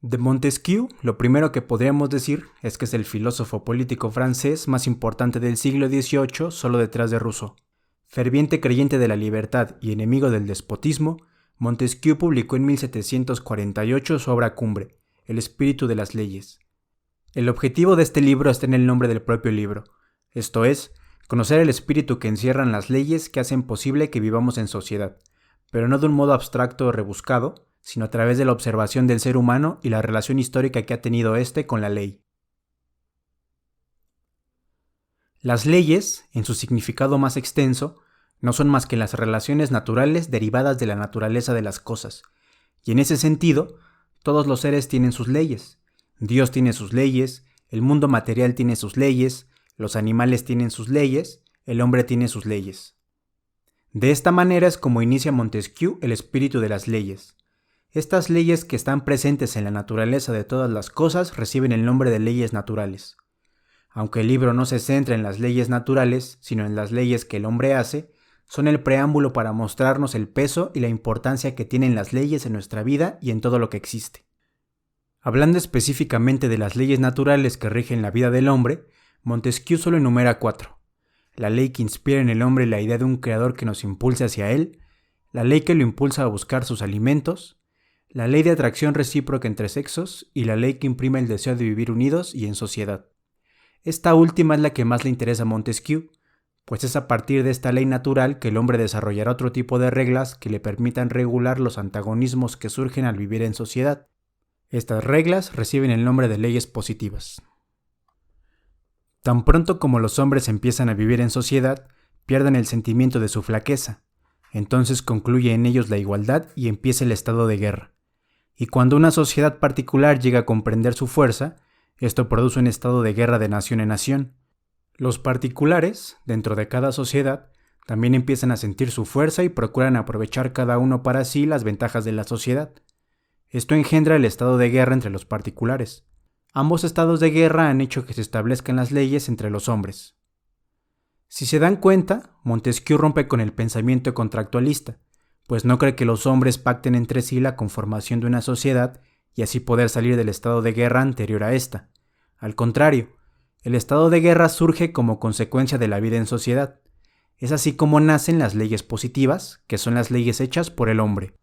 De Montesquieu, lo primero que podríamos decir es que es el filósofo político francés más importante del siglo XVIII, solo detrás de Rousseau. Ferviente creyente de la libertad y enemigo del despotismo, Montesquieu publicó en 1748 su obra cumbre, El espíritu de las leyes. El objetivo de este libro está en el nombre del propio libro, esto es, conocer el espíritu que encierran las leyes que hacen posible que vivamos en sociedad, pero no de un modo abstracto o rebuscado, sino a través de la observación del ser humano y la relación histórica que ha tenido éste con la ley. Las leyes, en su significado más extenso, no son más que las relaciones naturales derivadas de la naturaleza de las cosas, y en ese sentido, todos los seres tienen sus leyes. Dios tiene sus leyes, el mundo material tiene sus leyes, los animales tienen sus leyes, el hombre tiene sus leyes. De esta manera es como inicia Montesquieu el espíritu de las leyes. Estas leyes que están presentes en la naturaleza de todas las cosas reciben el nombre de leyes naturales. Aunque el libro no se centra en las leyes naturales, sino en las leyes que el hombre hace, son el preámbulo para mostrarnos el peso y la importancia que tienen las leyes en nuestra vida y en todo lo que existe. Hablando específicamente de las leyes naturales que rigen la vida del hombre, Montesquieu solo enumera 4. La ley que inspira en el hombre la idea de un creador que nos impulse hacia él, la ley que lo impulsa a buscar sus alimentos, la ley de atracción recíproca entre sexos y la ley que imprime el deseo de vivir unidos y en sociedad. Esta última es la que más le interesa a Montesquieu, pues es a partir de esta ley natural que el hombre desarrollará otro tipo de reglas que le permitan regular los antagonismos que surgen al vivir en sociedad. Estas reglas reciben el nombre de leyes positivas. Tan pronto como los hombres empiezan a vivir en sociedad, pierden el sentimiento de su flaqueza. Entonces concluye en ellos la igualdad y empieza el estado de guerra. Y cuando una sociedad particular llega a comprender su fuerza, esto produce un estado de guerra de nación en nación. Los particulares, dentro de cada sociedad, también empiezan a sentir su fuerza y procuran aprovechar cada uno para sí las ventajas de la sociedad. Esto engendra el estado de guerra entre los particulares. Ambos estados de guerra han hecho que se establezcan las leyes entre los hombres. Si se dan cuenta, Montesquieu rompe con el pensamiento contractualista, pues no cree que los hombres pacten entre sí la conformación de una sociedad y así poder salir del estado de guerra anterior a esta. Al contrario, el estado de guerra surge como consecuencia de la vida en sociedad. Es así como nacen las leyes positivas, que son las leyes hechas por el hombre.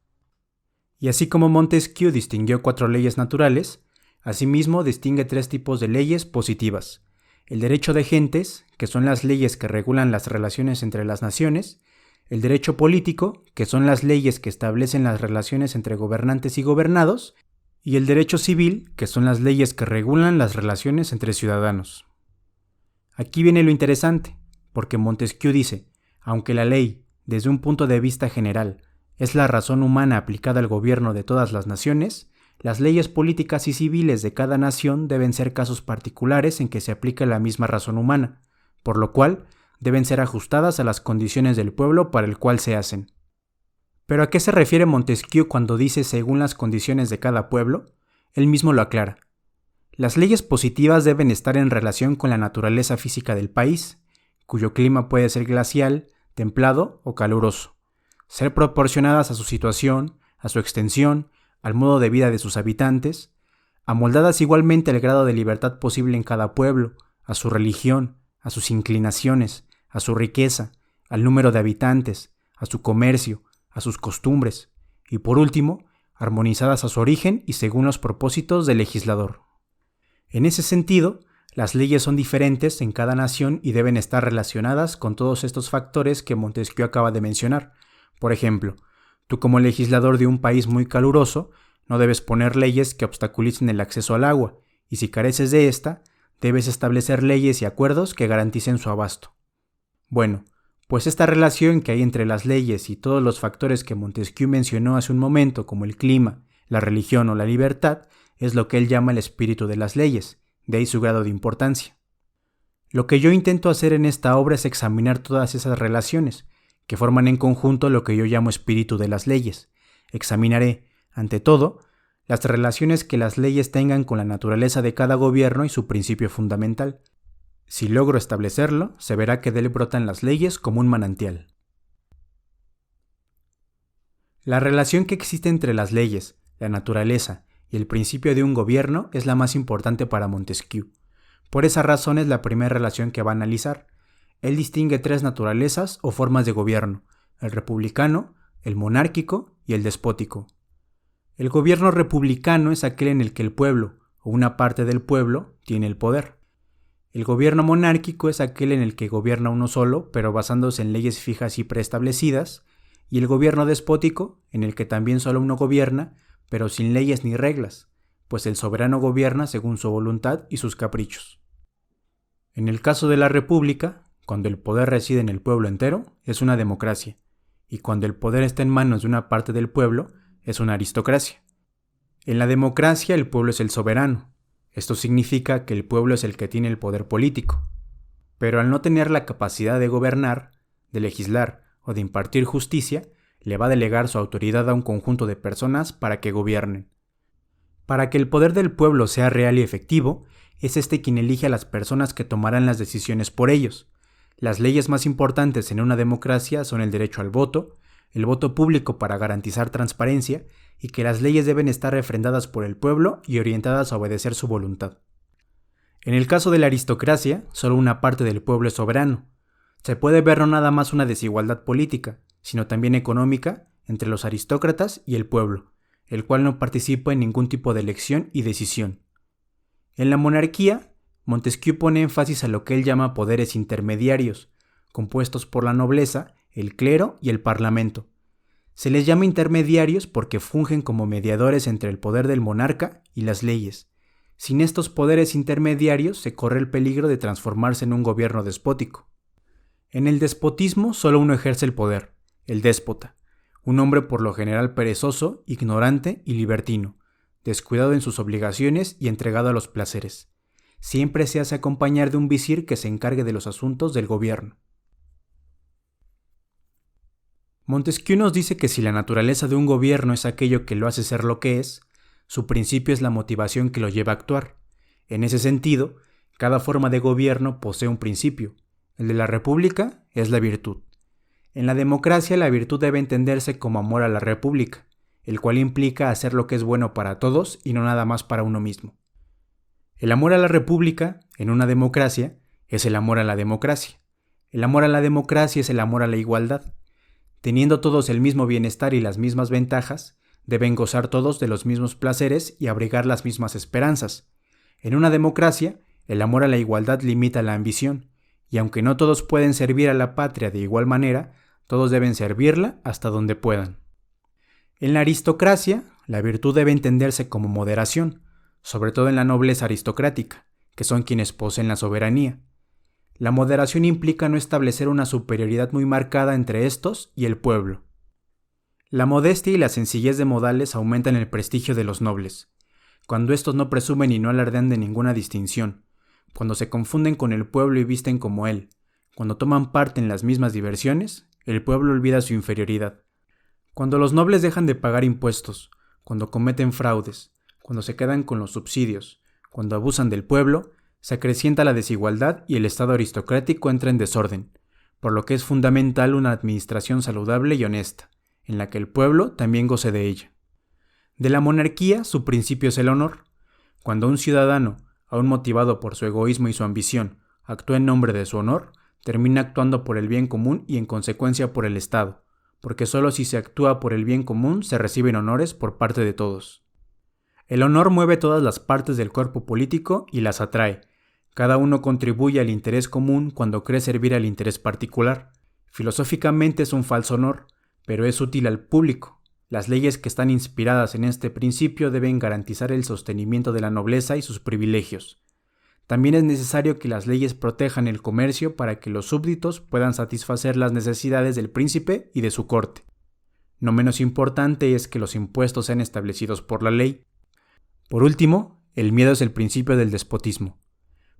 Y así como Montesquieu distinguió 4 leyes naturales, asimismo distingue 3 tipos de leyes positivas. El derecho de gentes, que son las leyes que regulan las relaciones entre las naciones, el derecho político, que son las leyes que establecen las relaciones entre gobernantes y gobernados, y el derecho civil, que son las leyes que regulan las relaciones entre ciudadanos. Aquí viene lo interesante, porque Montesquieu dice, aunque la ley, desde un punto de vista general, es la razón humana aplicada al gobierno de todas las naciones, las leyes políticas y civiles de cada nación deben ser casos particulares en que se aplica la misma razón humana, por lo cual deben ser ajustadas a las condiciones del pueblo para el cual se hacen. ¿Pero a qué se refiere Montesquieu cuando dice según las condiciones de cada pueblo? Él mismo lo aclara. Las leyes positivas deben estar en relación con la naturaleza física del país, cuyo clima puede ser glacial, templado o caluroso, ser proporcionadas a su situación, a su extensión, al modo de vida de sus habitantes, amoldadas igualmente al grado de libertad posible en cada pueblo, a su religión, a sus inclinaciones, a su riqueza, al número de habitantes, a su comercio, a sus costumbres, y por último, armonizadas a su origen y según los propósitos del legislador. En ese sentido, las leyes son diferentes en cada nación y deben estar relacionadas con todos estos factores que Montesquieu acaba de mencionar. Por ejemplo, tú como legislador de un país muy caluroso, no debes poner leyes que obstaculicen el acceso al agua, y si careces de esta, debes establecer leyes y acuerdos que garanticen su abasto. Bueno, pues esta relación que hay entre las leyes y todos los factores que Montesquieu mencionó hace un momento, como el clima, la religión o la libertad, es lo que él llama el espíritu de las leyes, de ahí su grado de importancia. Lo que yo intento hacer en esta obra es examinar todas esas relaciones, que forman en conjunto lo que yo llamo espíritu de las leyes. Examinaré, ante todo, las relaciones que las leyes tengan con la naturaleza de cada gobierno y su principio fundamental. Si logro establecerlo, se verá que de él brotan las leyes como un manantial. La relación que existe entre las leyes, la naturaleza y el principio de un gobierno es la más importante para Montesquieu. Por esa razón es la primera relación que va a analizar. Él distingue tres naturalezas o formas de gobierno: el republicano, el monárquico y el despótico. El gobierno republicano es aquel en el que el pueblo, o una parte del pueblo, tiene el poder. El gobierno monárquico es aquel en el que gobierna uno solo, pero basándose en leyes fijas y preestablecidas, y el gobierno despótico, en el que también solo uno gobierna, pero sin leyes ni reglas, pues el soberano gobierna según su voluntad y sus caprichos. En el caso de la república, cuando el poder reside en el pueblo entero, es una democracia, y cuando el poder está en manos de una parte del pueblo, es una aristocracia. En la democracia el pueblo es el soberano. Esto significa que el pueblo es el que tiene el poder político. Pero al no tener la capacidad de gobernar, de legislar o de impartir justicia, le va a delegar su autoridad a un conjunto de personas para que gobiernen. Para que el poder del pueblo sea real y efectivo, es este quien elige a las personas que tomarán las decisiones por ellos. Las leyes más importantes en una democracia son el derecho al voto, el voto público para garantizar transparencia, y que las leyes deben estar refrendadas por el pueblo y orientadas a obedecer su voluntad. En el caso de la aristocracia, solo una parte del pueblo es soberano. Se puede ver no nada más una desigualdad política, sino también económica entre los aristócratas y el pueblo, el cual no participa en ningún tipo de elección y decisión. En la monarquía, Montesquieu pone énfasis a lo que él llama poderes intermediarios, compuestos por la nobleza, el clero y el parlamento. Se les llama intermediarios porque fungen como mediadores entre el poder del monarca y las leyes. Sin estos poderes intermediarios se corre el peligro de transformarse en un gobierno despótico. En el despotismo solo uno ejerce el poder, el déspota, un hombre por lo general perezoso, ignorante y libertino, descuidado en sus obligaciones y entregado a los placeres. Siempre se hace acompañar de un visir que se encargue de los asuntos del gobierno. Montesquieu nos dice que si la naturaleza de un gobierno es aquello que lo hace ser lo que es, su principio es la motivación que lo lleva a actuar. En ese sentido, cada forma de gobierno posee un principio. El de la república es la virtud. En la democracia la virtud debe entenderse como amor a la república, el cual implica hacer lo que es bueno para todos y no nada más para uno mismo. El amor a la república, en una democracia, es el amor a la democracia. El amor a la democracia es el amor a la igualdad. Teniendo todos el mismo bienestar y las mismas ventajas, deben gozar todos de los mismos placeres y abrigar las mismas esperanzas. En una democracia, el amor a la igualdad limita la ambición, y aunque no todos pueden servir a la patria de igual manera, todos deben servirla hasta donde puedan. En la aristocracia, la virtud debe entenderse como moderación, sobre todo en la nobleza aristocrática, que son quienes poseen la soberanía. La moderación implica no establecer una superioridad muy marcada entre estos y el pueblo. La modestia y la sencillez de modales aumentan el prestigio de los nobles, cuando estos no presumen y no alardean de ninguna distinción, cuando se confunden con el pueblo y visten como él, cuando toman parte en las mismas diversiones, el pueblo olvida su inferioridad. Cuando los nobles dejan de pagar impuestos, cuando cometen fraudes, cuando se quedan con los subsidios, cuando abusan del pueblo, se acrecienta la desigualdad y el estado aristocrático entra en desorden, por lo que es fundamental una administración saludable y honesta, en la que el pueblo también goce de ella. De la monarquía, su principio es el honor. Cuando un ciudadano, aún motivado por su egoísmo y su ambición, actúa en nombre de su honor, termina actuando por el bien común y en consecuencia por el Estado, porque solo si se actúa por el bien común se reciben honores por parte de todos. El honor mueve todas las partes del cuerpo político y las atrae. Cada uno contribuye al interés común cuando cree servir al interés particular. Filosóficamente es un falso honor, pero es útil al público. Las leyes que están inspiradas en este principio deben garantizar el sostenimiento de la nobleza y sus privilegios. También es necesario que las leyes protejan el comercio para que los súbditos puedan satisfacer las necesidades del príncipe y de su corte. No menos importante es que los impuestos sean establecidos por la ley. Por último, el miedo es el principio del despotismo.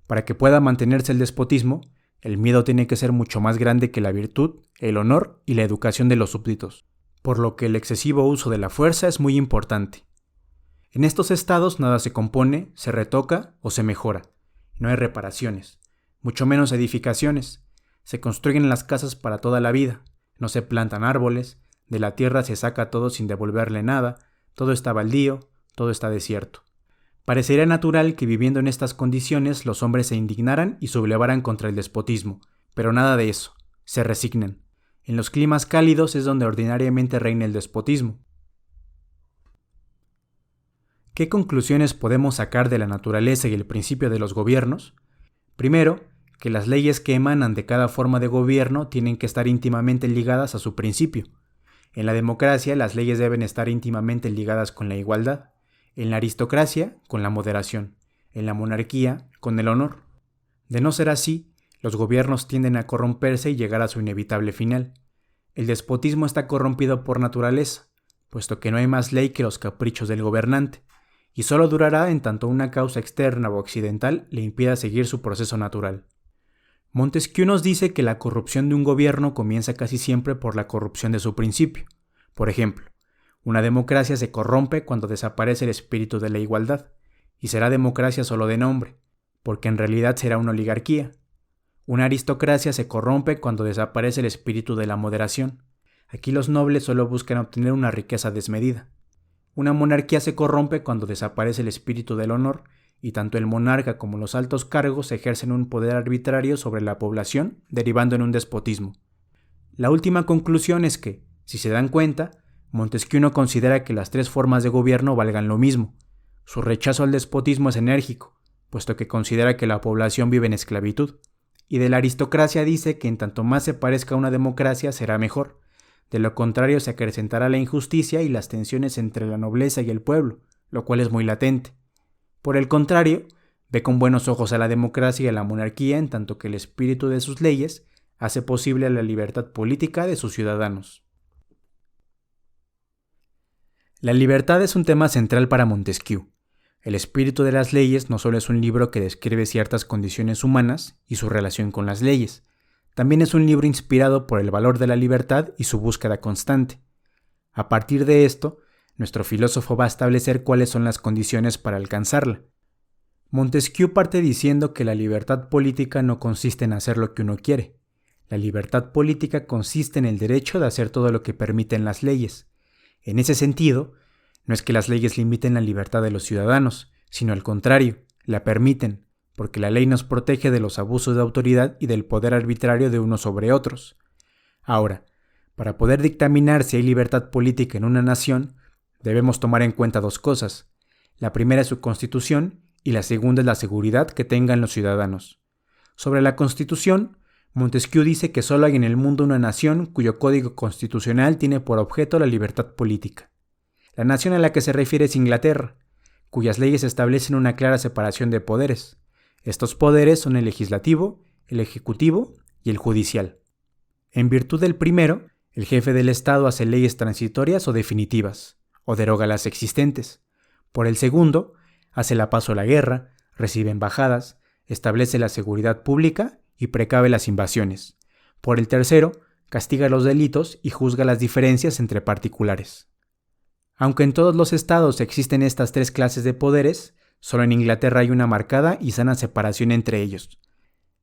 Para que pueda mantenerse el despotismo, el miedo tiene que ser mucho más grande que la virtud, el honor y la educación de los súbditos, por lo que el excesivo uso de la fuerza es muy importante. En estos estados nada se compone, se retoca o se mejora. No hay reparaciones, mucho menos edificaciones. Se construyen las casas para toda la vida, no se plantan árboles, de la tierra se saca todo sin devolverle nada, todo está baldío, todo está desierto. Parecería natural que viviendo en estas condiciones los hombres se indignaran y sublevaran contra el despotismo, pero nada de eso, se resignan. En los climas cálidos es donde ordinariamente reina el despotismo. ¿Qué conclusiones podemos sacar de la naturaleza y el principio de los gobiernos? Primero, que las leyes que emanan de cada forma de gobierno tienen que estar íntimamente ligadas a su principio. En la democracia, las leyes deben estar íntimamente ligadas con la igualdad. En la aristocracia, con la moderación. En la monarquía, con el honor. De no ser así, los gobiernos tienden a corromperse y llegar a su inevitable final. El despotismo está corrompido por naturaleza, puesto que no hay más ley que los caprichos del gobernante, y solo durará en tanto una causa externa o accidental le impida seguir su proceso natural. Montesquieu nos dice que la corrupción de un gobierno comienza casi siempre por la corrupción de su principio. Por ejemplo, una democracia se corrompe cuando desaparece el espíritu de la igualdad, y será democracia solo de nombre, porque en realidad será una oligarquía. Una aristocracia se corrompe cuando desaparece el espíritu de la moderación. Aquí los nobles solo buscan obtener una riqueza desmedida. Una monarquía se corrompe cuando desaparece el espíritu del honor, y tanto el monarca como los altos cargos ejercen un poder arbitrario sobre la población, derivando en un despotismo. La última conclusión es que, si se dan cuenta, Montesquieu no considera que las tres formas de gobierno valgan lo mismo. Su rechazo al despotismo es enérgico, puesto que considera que la población vive en esclavitud, y de la aristocracia dice que en tanto más se parezca a una democracia será mejor. De lo contrario se acrecentará la injusticia y las tensiones entre la nobleza y el pueblo, lo cual es muy latente. Por el contrario, ve con buenos ojos a la democracia y a la monarquía en tanto que el espíritu de sus leyes hace posible la libertad política de sus ciudadanos. La libertad es un tema central para Montesquieu. El espíritu de las leyes no solo es un libro que describe ciertas condiciones humanas y su relación con las leyes, también es un libro inspirado por el valor de la libertad y su búsqueda constante. A partir de esto, nuestro filósofo va a establecer cuáles son las condiciones para alcanzarla. Montesquieu parte diciendo que la libertad política no consiste en hacer lo que uno quiere. La libertad política consiste en el derecho de hacer todo lo que permiten las leyes. En ese sentido, no es que las leyes limiten la libertad de los ciudadanos, sino al contrario, la permiten, porque la ley nos protege de los abusos de autoridad y del poder arbitrario de unos sobre otros. Ahora, para poder dictaminar si hay libertad política en una nación, debemos tomar en cuenta dos cosas. La primera es su constitución y la segunda es la seguridad que tengan los ciudadanos. Sobre la constitución, Montesquieu dice que solo hay en el mundo una nación cuyo código constitucional tiene por objeto la libertad política. La nación a la que se refiere es Inglaterra, cuyas leyes establecen una clara separación de poderes. Estos poderes son el legislativo, el ejecutivo y el judicial. En virtud del primero, el jefe del Estado hace leyes transitorias o definitivas, o deroga las existentes. Por el segundo, hace la paz o la guerra, recibe embajadas, establece la seguridad pública y precave las invasiones. Por el tercero, castiga los delitos y juzga las diferencias entre particulares. Aunque en todos los estados existen estas tres clases de poderes, solo en Inglaterra hay una marcada y sana separación entre ellos.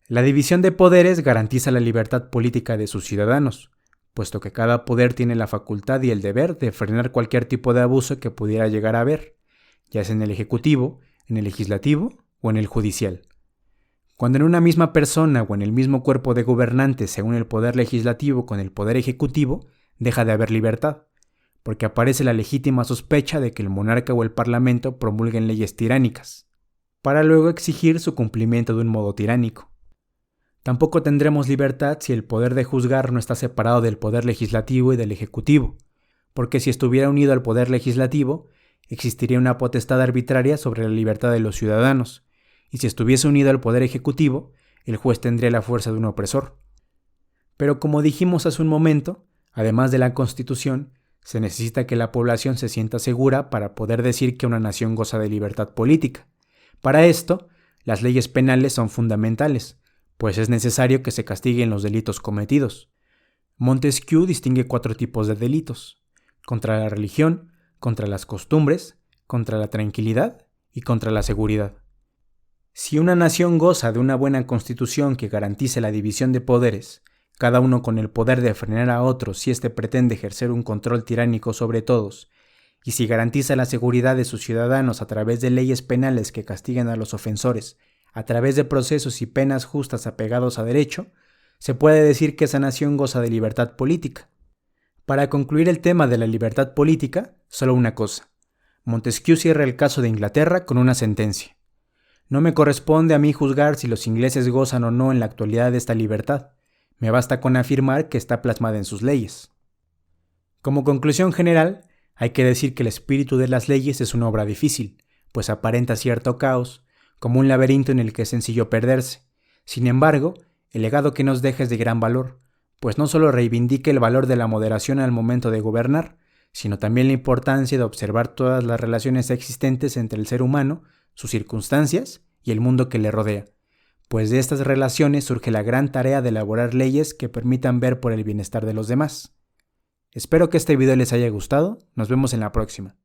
La división de poderes garantiza la libertad política de sus ciudadanos, puesto que cada poder tiene la facultad y el deber de frenar cualquier tipo de abuso que pudiera llegar a haber, ya sea en el ejecutivo, en el legislativo o en el judicial. Cuando en una misma persona o en el mismo cuerpo de gobernantes se une el poder legislativo con el poder ejecutivo, deja de haber libertad, porque aparece la legítima sospecha de que el monarca o el parlamento promulguen leyes tiránicas, para luego exigir su cumplimiento de un modo tiránico. Tampoco tendremos libertad si el poder de juzgar no está separado del poder legislativo y del ejecutivo, porque si estuviera unido al poder legislativo, existiría una potestad arbitraria sobre la libertad de los ciudadanos, y si estuviese unido al poder ejecutivo, el juez tendría la fuerza de un opresor. Pero como dijimos hace un momento, además de la Constitución, se necesita que la población se sienta segura para poder decir que una nación goza de libertad política. Para esto, las leyes penales son fundamentales, pues es necesario que se castiguen los delitos cometidos. Montesquieu distingue 4 tipos de delitos: contra la religión, contra las costumbres, contra la tranquilidad y contra la seguridad. Si una nación goza de una buena constitución que garantice la división de poderes, cada uno con el poder de frenar a otro si éste pretende ejercer un control tiránico sobre todos, y si garantiza la seguridad de sus ciudadanos a través de leyes penales que castiguen a los ofensores, a través de procesos y penas justas apegados a derecho, se puede decir que esa nación goza de libertad política. Para concluir el tema de la libertad política, solo una cosa. Montesquieu cierra el caso de Inglaterra con una sentencia. No me corresponde a mí juzgar si los ingleses gozan o no en la actualidad de esta libertad. Me basta con afirmar que está plasmada en sus leyes. Como conclusión general, hay que decir que el espíritu de las leyes es una obra difícil, pues aparenta cierto caos, como un laberinto en el que es sencillo perderse. Sin embargo, el legado que nos deja es de gran valor, pues no solo reivindica el valor de la moderación al momento de gobernar, sino también la importancia de observar todas las relaciones existentes entre el ser humano, sus circunstancias y el mundo que le rodea, pues de estas relaciones surge la gran tarea de elaborar leyes que permitan ver por el bienestar de los demás. Espero que este video les haya gustado, nos vemos en la próxima.